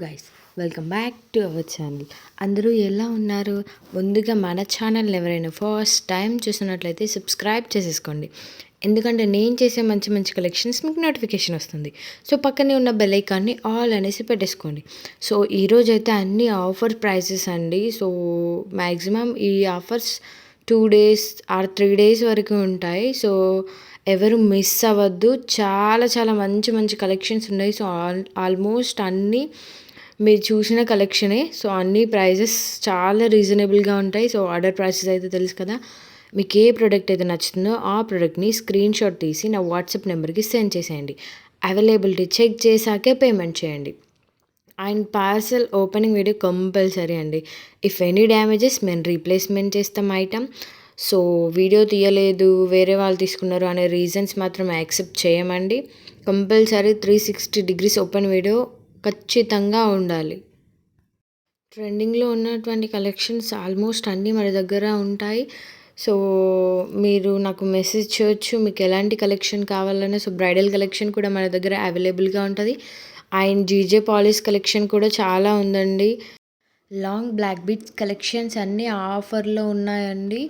Guys, welcome back to our channel. అందరూ ఎలా ఉన్నారు? ముందుగా మన ఛానల్ని ఎవరైనా ఫస్ట్ టైం చూసినట్లయితే సబ్స్క్రైబ్ చేసేసుకోండి. ఎందుకంటే నేను చేసే మంచి మంచి కలెక్షన్స్ మీకు నోటిఫికేషన్ వస్తుంది. సో పక్కనే ఉన్న బెల్ ఐకాన్ని ఆల్ అనేసి పెట్టేసుకోండి. సో ఈరోజైతే అన్ని ఆఫర్ ప్రైసెస్ అండి. సో మ్యాక్సిమం ఈ ఆఫర్స్ 2 days ఆర్ 3 days వరకు ఉంటాయి. సో ఎవరు మిస్ అవ్వద్దు. చాలా చాలా మంచి మంచి కలెక్షన్స్ ఉన్నాయి. సో ఆల్మోస్ట్ అన్నీ మీరు చూసిన కలెక్షనే. సో అన్ని ప్రైజెస్ చాలా రీజనబుల్గా ఉంటాయి. సో ఆర్డర్ ప్రైసెస్ అయితే తెలుసు కదా. మీకు ఏ ప్రోడక్ట్ అయితే నచ్చుతుందో ఆ ప్రోడక్ట్ని స్క్రీన్ షాట్ తీసి నా వాట్సాప్ నెంబర్కి సెండ్ చేసేయండి. అవైలబిలిటీ చెక్ చేశాకే పేమెంట్ చేయండి. And parcel opening video compulsory అండి. ఇఫ్ ఎనీ డ్యామేజెస్ మేము రీప్లేస్మెంట్ చేస్తాం ఐటమ్. సో వీడియో తీయలేదు, వేరే వాళ్ళు తీసుకున్నారు అనే రీజన్స్ మాత్రం యాక్సెప్ట్ చేయమండి. కంపల్సరీ 360 degrees ఓపెన్ వీడియో ఖచ్చితంగా ఉండాలి. ట్రెండింగ్లో ఉన్నటువంటి కలెక్షన్స్ ఆల్మోస్ట్ అన్నీ మన దగ్గర ఉంటాయి. సో మీరు నాకు మెసేజ్ చేయొచ్చు మీకు ఎలాంటి కలెక్షన్ కావాలన్నా. సో బ్రైడల్ కలెక్షన్ కూడా మన దగ్గర అవైలబుల్గా ఉంటుంది. అండ్ జీజే పాలిష్ కలెక్షన్ కూడా చాలా ఉందండి. లాంగ్ బ్లాక్ బీడ్స్ కలెక్షన్స్ అన్నీ ఆఫర్లో ఉన్నాయండి.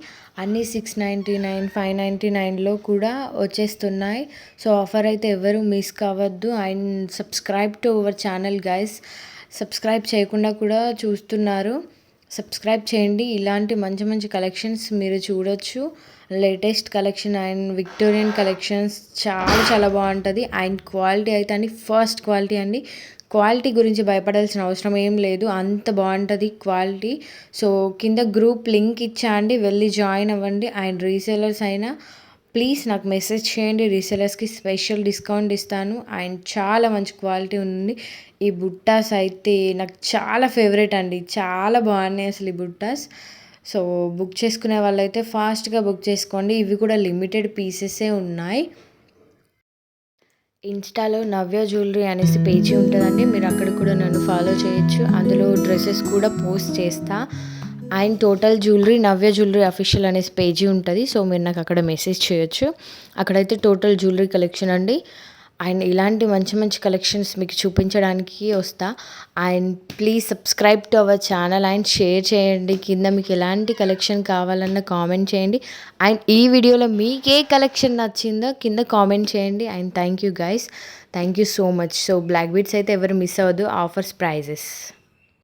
అన్నీ 699, 599లో కూడా వచ్చేస్తున్నాయి. సో ఆఫర్ అయితే ఎవరు మిస్ కావద్దు. And subscribe to our channel guys. Subscribe చేయకుండా కూడా చూస్తున్నారు, సబ్స్క్రైబ్ చేయండి. ఇలాంటి మంచి మంచి కలెక్షన్స్ మీరు చూడొచ్చు. Latest collection and Victorian collections చాలా చాలా బాగుంటుంది. అండ్ క్వాలిటీ అయితే అండి ఫస్ట్ క్వాలిటీ అండి. క్వాలిటీ గురించి భయపడాల్సిన అవసరం ఏం లేదు, అంత బాగుంటుంది క్వాలిటీ. సో కింద గ్రూప్ లింక్ ఇచ్చా అండి, వెళ్ళి జాయిన్ అవ్వండి. అండ్ రీసేలర్స్ అయినా ప్లీజ్ నాకు మెసేజ్ చేయండి. రీసేలర్స్కి స్పెషల్ డిస్కౌంట్ ఇస్తాను. అండ్ చాలా మంచి క్వాలిటీ ఉంది. ఈ బుట్టాస్ అయితే నాకు చాలా ఫేవరెట్ అండి, చాలా బాగున్నాయి అసలు ఈ బుట్టాస్. సో బుక్ చేసుకునే వాళ్ళైతే ఫాస్ట్గా బుక్ చేసుకోండి. ఇవి కూడా లిమిటెడ్ పీసెసే ఉన్నాయి. ఇన్స్టాలో నవ్య జ్యువెలరీ అనేసి పేజీ ఉంటుందండి, మీరు అక్కడ కూడా నన్ను ఫాలో చేయొచ్చు. అందులో డ్రెస్సెస్ కూడా పోస్ట్ చేస్తా. And total jewellery Navya jewellery official అనేసి పేజీ ఉంటుంది. సో మీరు నాకు అక్కడ మెసేజ్ చేయొచ్చు. అక్కడైతే టోటల్ జ్యువెలరీ కలెక్షన్ అండి. అండ్ ఇలాంటి మంచి మంచి కలెక్షన్స్ మీకు చూపించడానికి వస్తా. And please subscribe to our channel and share చేయండి. కింద మీకు ఎలాంటి కలెక్షన్ కావాలన్న కామెంట్ చేయండి. అండ్ ఈ వీడియోలో మీకు ఏ కలెక్షన్ నచ్చిందో కింద కామెంట్ చేయండి. And thank you guys, thank you so much. So black beads అయితే ఎవరు మిస్ అవ్వద్దు, ఆఫర్స్ ప్రైజెస్.